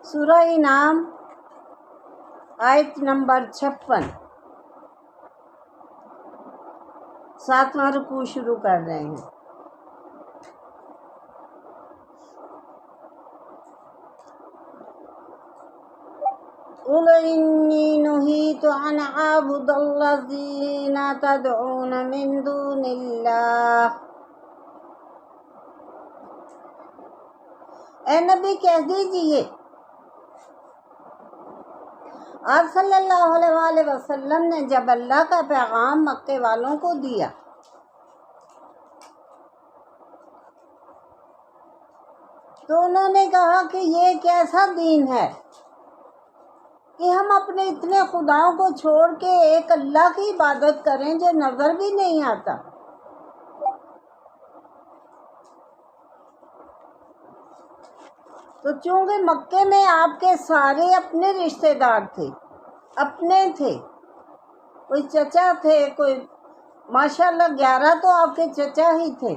سورہ انعام آیت نمبر 56 7واں رکوع شروع کر رہے ہیں۔ قُلْ إِنِّي نُهِيتُ أَنْ أَعْبُدَ الَّذِينَ تَدْعُونَ مِن دُونِ اللَّهِ۔ اے نبی کہہ دیجئے، آپ صلی اللہ علیہ وسلم نے جب اللہ کا پیغام مکے والوں کو دیا تو انہوں نے کہا کہ یہ کیسا دین ہے کہ ہم اپنے اتنے خداؤں کو چھوڑ کے ایک اللہ کی عبادت کریں جو نظر بھی نہیں آتا۔ تو چونکہ مکے میں آپ کے سارے اپنے رشتہ دار تھے، اپنے تھے، کوئی چچا تھے، کوئی ماشاءاللہ 11 تو آپ کے چچا ہی تھے،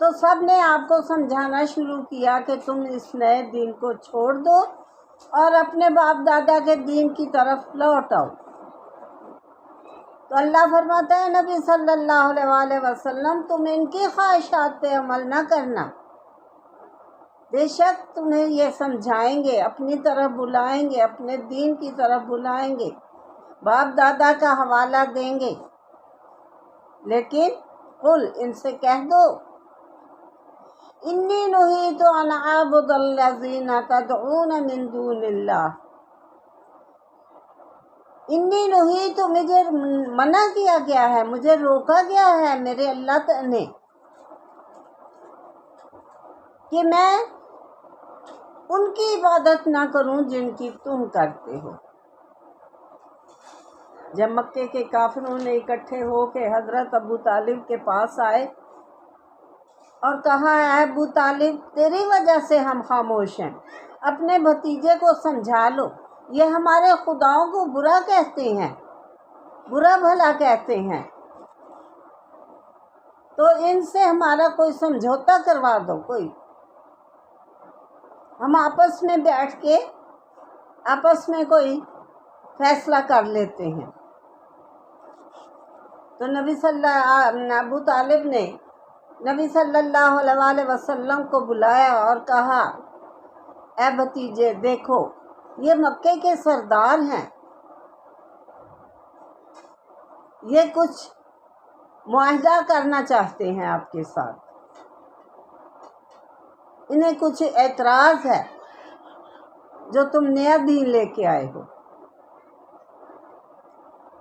تو سب نے آپ کو سمجھانا شروع کیا کہ تم اس نئے دین کو چھوڑ دو اور اپنے باپ دادا کے دین کی طرف لوٹ آؤ۔ تو اللہ فرماتا ہے نبی صلی اللہ علیہ وسلم تم ان کی خواہشات پہ عمل نہ کرنا، بے شک تمہیں یہ سمجھائیں گے، اپنی طرف بلائیں گے، اپنے دین کی طرف بلائیں گے، باپ دادا کا حوالہ دیں گے، لیکن قل ان سے کہہ دو انی نہیت ان اعبد الذین تدعون من دون اللہ، انی نہیت مجھے منع کیا گیا ہے، مجھے روکا گیا ہے میرے اللہ نے کہ میں ان کی عبادت نہ کروں جن کی تم کرتے ہو۔ جب مکے کے کافروں نے اکٹھے ہو کے حضرت ابو طالب کے پاس آئے اور کہا اے ابو طالب تیری وجہ سے ہم خاموش ہیں، اپنے بھتیجے کو سمجھا لو، یہ ہمارے خداؤں کو برا کہتے ہیں، برا بھلا کہتے ہیں، تو ان سے ہمارا کوئی سمجھوتا کروا دو، کوئی ہم آپس میں بیٹھ کے آپس میں کوئی فیصلہ کر لیتے ہیں۔ تو ابو طالب نے نبی صلی اللہ علیہ وسلم کو بلایا اور کہا اے بھتیجے دیکھو یہ مکے کے سردار ہیں، یہ کچھ معاہدہ کرنا چاہتے ہیں آپ کے ساتھ، انہیں کچھ اعتراض ہے جو تم نیا دین لے کے آئے ہو۔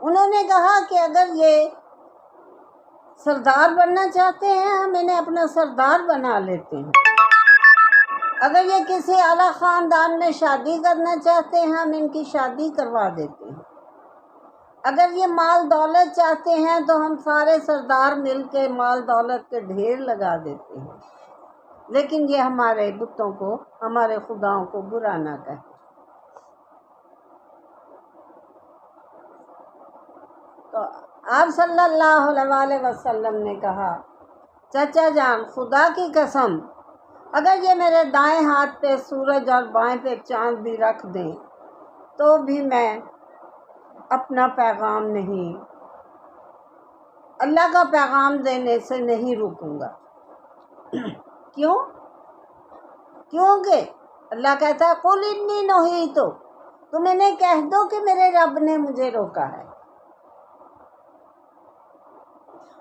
انہوں نے کہا کہ اگر یہ سردار بننا چاہتے ہیں ہم انہیں اپنا سردار بنا لیتے ہیں، اگر یہ کسی اعلیٰ خاندان میں شادی کرنا چاہتے ہیں ہم ان کی شادی کروا دیتے ہیں، اگر یہ مال دولت چاہتے ہیں تو ہم سارے سردار مل کے مال دولت کے ڈھیر لگا دیتے ہیں، لیکن یہ ہمارے بتوں کو، ہمارے خداؤں کو برا نہ کہے۔ تو آپ صلی اللہ علیہ وسلم نے کہا چچا جان خدا کی قسم اگر یہ میرے دائیں ہاتھ پہ سورج اور بائیں پہ چاند بھی رکھ دیں تو بھی میں اپنا پیغام نہیں، اللہ کا پیغام دینے سے نہیں رکوں گا۔ کیونکہ اللہ کہتا ہے قل انی نہیت، تم انہیں کہہ دو کہ میرے رب نے مجھے روکا ہے۔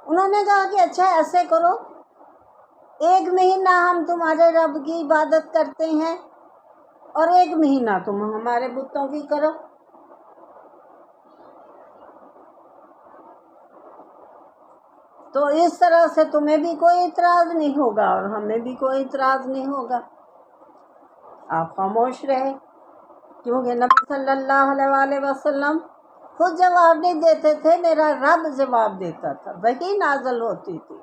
انہوں نے کہا کہ اچھا ایسے کرو 1 مہینہ ہم تمہارے رب کی عبادت کرتے ہیں اور 1 مہینہ تم ہمارے بتوں کی کرو۔ تو اس طرح سے تمہیں بھی کوئی اعتراض نہیں ہوگا اور ہمیں بھی کوئی اعتراض نہیں ہوگا۔ آپ خاموش رہے کیونکہ نبی صلی اللہ علیہ وسلم خود جواب نہیں دیتے تھے، میرا رب جواب دیتا تھا، وہی نازل ہوتی تھی،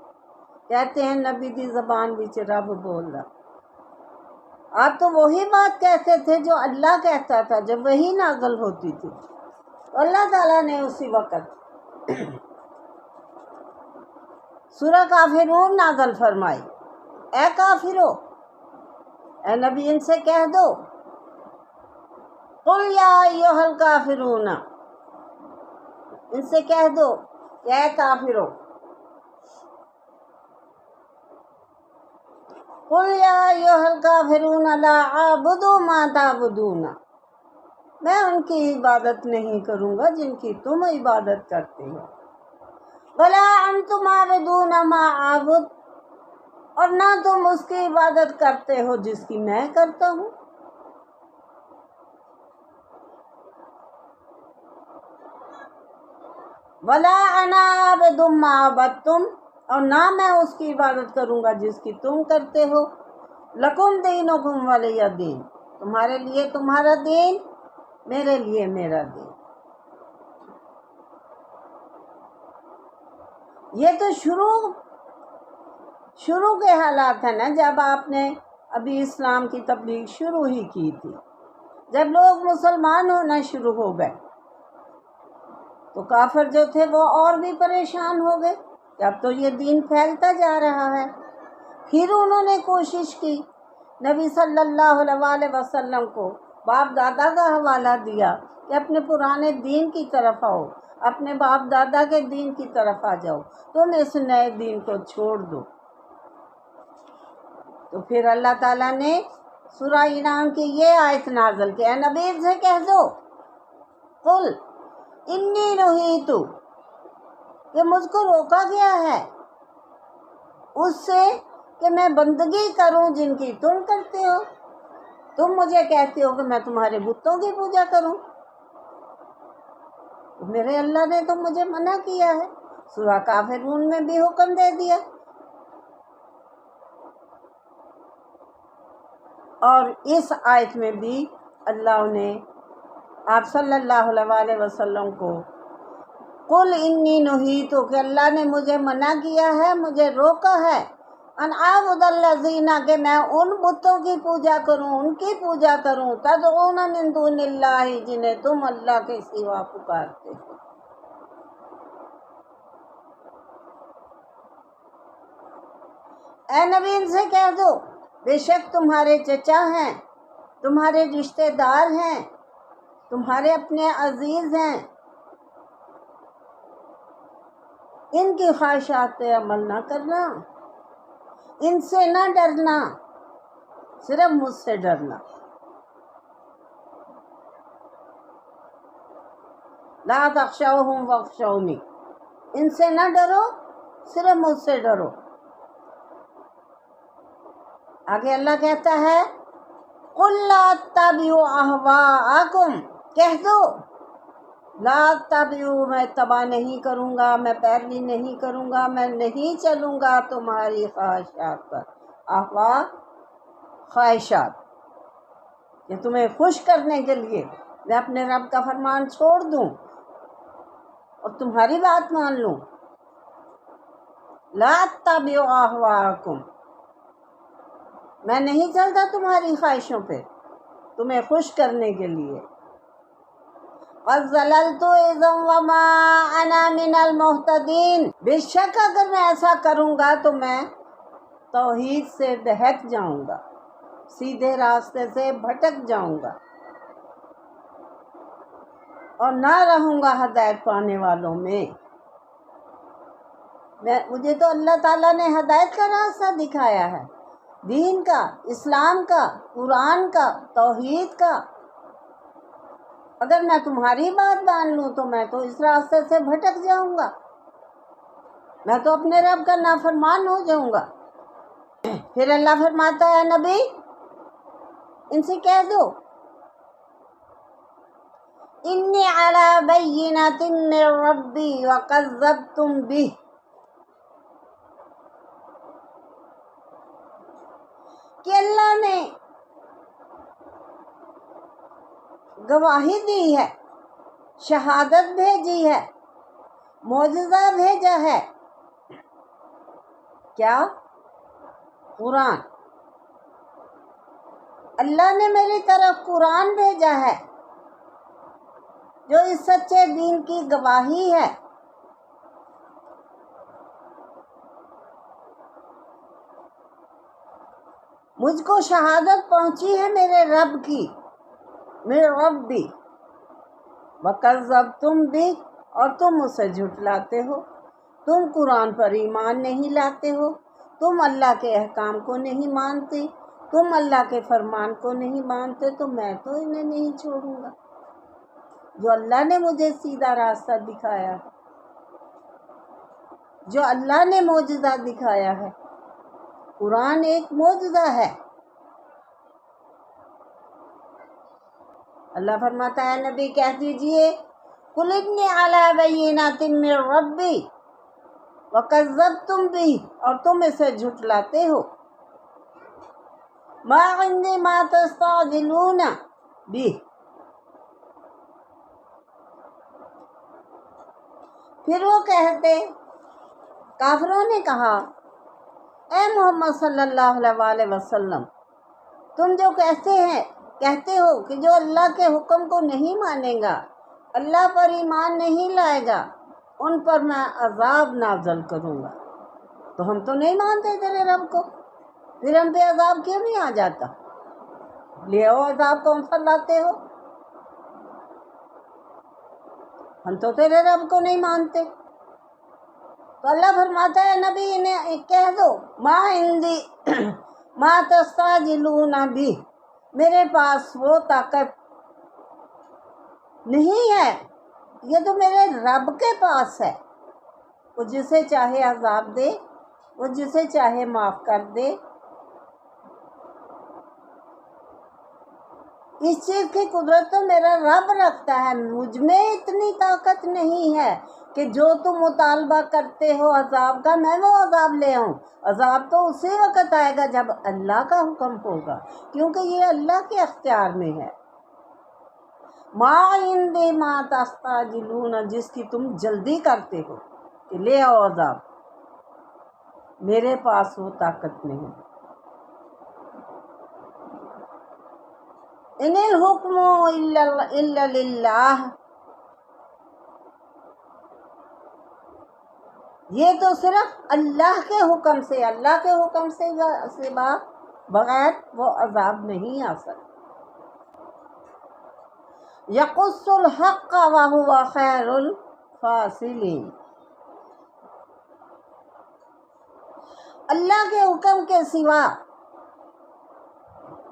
کہتے ہیں نبی دی زبان وچ رب بول رہا۔ آپ تو وہی بات کہتے تھے جو اللہ کہتا تھا جب وہی نازل ہوتی تھی، تو اللہ تعالیٰ نے اسی وقت سورہ کافرون نازل فرمائی، اے کافرو، اے نبی ان سے کہہ دو قل یا ایھا الکافرون، ان سے کہہ دو کہ اے کافرو، قل یا ایھا الکافرون لا اعبد ما تعبدون، میں ان کی عبادت نہیں کروں گا جن کی تم عبادت کرتے ہو، ولا انتم عابدون ما اعبد، اور نہ تم اس کی عبادت کرتے ہو جس کی میں کرتا ہوں، ولا انا عابد ما عبدتم، اور نہ میں اس کی عبادت کروں گا جس کی تم کرتے ہو، لکم دینکم ولی دین، تمہارے لیے تمہارا دین، میرے لیے میرا دین۔ یہ تو شروع کے حالات ہیں نا، جب آپ نے ابھی اسلام کی تبلیغ شروع ہی کی تھی، جب لوگ مسلمان ہونا شروع ہو گئے تو کافر جو تھے وہ اور بھی پریشان ہو گئے کہ اب تو یہ دین پھیلتا جا رہا ہے۔ پھر انہوں نے کوشش کی، نبی صلی اللہ علیہ وسلم کو باپ دادا کا حوالہ دیا کہ اپنے پرانے دین کی طرف آؤ، اپنے باپ دادا کے دین کی طرف آ جاؤ، تم اس نئے دین کو چھوڑ دو۔ تو پھر اللہ تعالیٰ نے سورہ انعام کی یہ آیت نازل کی، اے نبی سے کہہ دو، قل انی نہیت، کہ مجھ کو روکا گیا ہے اس سے کہ میں بندگی کروں جن کی تم کرتے ہو، تم مجھے کہتے ہو کہ میں تمہارے بتوں کی پوجا کروں، میرے اللہ نے تو مجھے منع کیا ہے، سورہ کافرون میں بھی حکم دے دیا۔ اور اس آیت میں بھی اللہ نے آپ صلی اللہ علیہ وسلم کو قل انی نہیت، کہ اللہ نے مجھے منع کیا ہے، مجھے روکا ہے، ان اعبد الذین، کہ میں ان بتوں کی پوجا کروں، ان کی پوجا کروں، تدعون من دون اللہ، جنہیں تم اللہ کے سوا پکارتے ہو۔ اے نبی ان سے کہہ دو، بے شک تمہارے چچا ہیں، تمہارے رشتہ دار ہیں، تمہارے اپنے عزیز ہیں، ان کی خواہشات پہ عمل نہ کرنا، ان سے نہ ڈرنا، صرف مجھ سے ڈرنا۔ لا تخشوہم واخشونی، ان سے نہ ڈرو، صرف مجھ سے ڈرو۔ آگے اللہ کہتا ہے قل لا اتبع اہواءکم، کہہ دو لا اتبع، میں اتباع نہیں کروں گا، میں پیروی نہیں کروں گا، میں نہیں چلوں گا تمہاری خواہشات پر۔ اہواء خواہشات، کہ تمہیں خوش کرنے کے لیے میں اپنے رب کا فرمان چھوڑ دوں اور تمہاری بات مان لوں۔ لا اتبع اہواءکم، میں نہیں چلتا تمہاری خواہشوں پہ تمہیں خوش کرنے کے لیے۔ قد ضللت اذا وما انا من المہتدین، بے شک اگر میں ایسا کروں گا تو میں توحید سے بہک جاؤں گا، سیدھے راستے سے بھٹک جاؤں گا اور نہ رہوں گا ہدایت پانے والوں میں۔ مجھے تو اللہ تعالیٰ نے ہدایت کا راستہ دکھایا ہے، دین کا، اسلام کا، قرآن کا، توحید کا۔ اگر میں تمہاری بات مان لوں تو میں تو اس راستے سے بھٹک جاؤں گا، میں تو اپنے رب کا نافرمان ہو جاؤں گا۔ پھر اللہ فرماتا ہے نبی ان سے کہہ دو انی علی بینۃ من ربی وکذبتم بہ، کہ اللہ نے گواہی دی ہے، شہادت بھیجی ہے، معجزہ بھیجا ہے، کیا؟ قرآن۔ اللہ نے میری طرف قرآن بھیجا ہے جو اس سچے دین کی گواہی ہے۔ مجھ کو شہادت پہنچی ہے میرے رب کی من ربی وکذبتم بھی، اور تم اسے جھٹلاتے ہو، تم قرآن پر ایمان نہیں لاتے ہو، تم اللہ کے احکام کو نہیں مانتے، تم اللہ کے فرمان کو نہیں مانتے، تو میں تو انہیں نہیں چھوڑوں گا جو اللہ نے مجھے سیدھا راستہ دکھایا ہے، جو اللہ نے معجزہ دکھایا ہے۔ قرآن ایک معجزہ ہے۔ اللہ فرماتا ہے نبی کہہ دیجئے قل انی علی بینۃ من ربی وکذبتم بھی، اور تم اسے جھٹلاتے ہو، ما عندی ما تستعجلون بھی۔ پھر وہ کہتے، کافروں نے کہا اے محمد صلی اللہ علیہ وسلم، تم جو کہتے ہو کہ جو اللہ کے حکم کو نہیں مانے گا، اللہ پر ایمان نہیں لائے گا، ان پر میں عذاب نازل کروں گا، تو ہم تو نہیں مانتے تیرے رب کو، پھر ہم پہ عذاب کیوں نہیں آ جاتا؟ لے آؤ عذاب کون سا لاتے ہو؟ ہم تو تیرے رب کو نہیں مانتے۔ تو اللہ فرماتا ہے نبی انہیں کہہ دو ما عندی ما تستعجلون بھی، میرے پاس وہ طاقت نہیں ہے، یہ تو میرے رب کے پاس ہے، وہ جسے چاہے عذاب دے، وہ جسے چاہے معاف کر دے۔ اس چیز کی قدرت تو میرا رب رکھتا ہے، مجھ میں اتنی طاقت نہیں ہے کہ جو تم مطالبہ کرتے ہو عذاب کا، میں وہ عذاب لے آؤں۔ عذاب تو اسی وقت آئے گا جب اللہ کا حکم ہوگا، کیونکہ یہ اللہ کے اختیار میں ہے۔ ما عندی ما تستعجلون، جس کی تم جلدی کرتے ہو کہ لے آؤ عذاب، میرے پاس وہ طاقت نہیں۔ ان الحکم الا للہ، یہ تو صرف اللہ کے حکم سے، اللہ کے حکم سے سوا بغیر وہ عذاب نہیں آ سکتا۔ یقص الحق وہو خیر الفاصلین، اللہ کے حکم کے سوا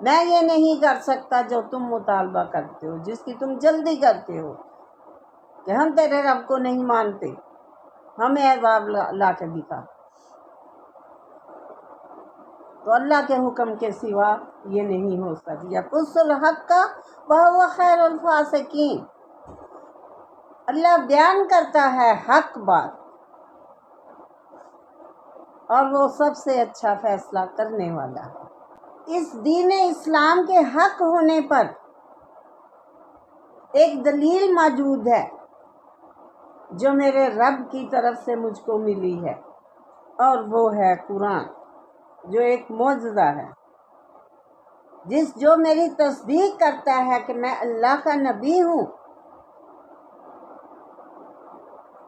میں یہ نہیں کر سکتا جو تم مطالبہ کرتے ہو، جس کی تم جلدی کرتے ہو کہ ہم تیرے رب کو نہیں مانتے، ہمیں عذاب لا کے دکھا۔ تو اللہ کے حکم کے سوا یہ نہیں ہو سکتی۔ یقص الحق وہو خیر الفاسقین، اللہ بیان کرتا ہے حق بات، اور وہ سب سے اچھا فیصلہ کرنے والا ہے۔ اس دین اسلام کے حق ہونے پر ایک دلیل موجود ہے جو میرے رب کی طرف سے مجھ کو ملی ہے، اور وہ ہے قرآن، جو ایک معجزہ ہے، جو میری تصدیق کرتا ہے کہ میں اللہ کا نبی ہوں،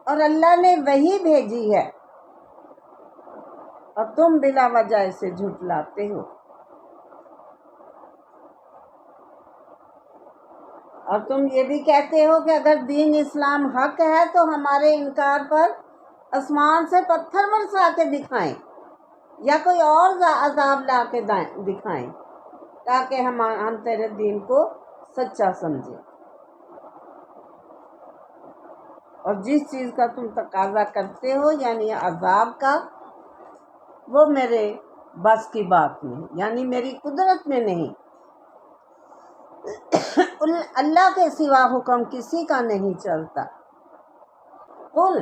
اور اللہ نے وحی بھیجی ہے، اور تم بلا وجہ اسے جھٹلاتے ہو، اور تم یہ بھی کہتے ہو کہ اگر دین اسلام حق ہے تو ہمارے انکار پر آسمان سے پتھر برسا کے دکھائیں، یا کوئی اور عذاب لا کے دکھائیں، تاکہ ہم تیرے دین کو سچا سمجھیں۔ اور جس چیز کا تم تقاضا کرتے ہو یعنی عذاب کا، وہ میرے بس کی بات نہیں، یعنی میری قدرت میں نہیں۔ اللہ کے سوا حکم کسی کا نہیں چلتا۔ قل،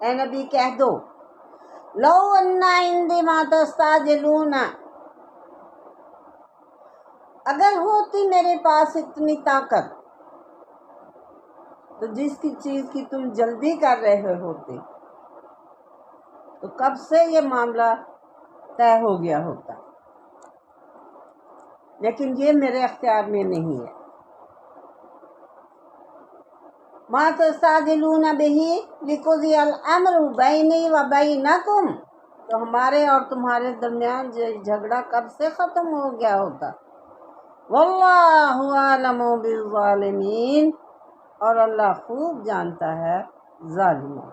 اے نبی کہہ دو لو ان عندی ما تستعجلون، اگر ہوتی میرے پاس اتنی طاقت تو جس کی چیز کی تم جلدی کر رہے ہوتے تو کب سے یہ معاملہ طے ہو گیا ہوتا، لیکن یہ میرے اختیار میں نہیں ہے۔ ما تستعجلون بہ لقضی الامر بینی و بینکم، تو ہمارے اور تمہارے درمیان جھگڑا کب سے ختم ہو گیا ہوتا، واللہ عالم بالظالمین، اور اللہ خوب جانتا ہے ظالموں۔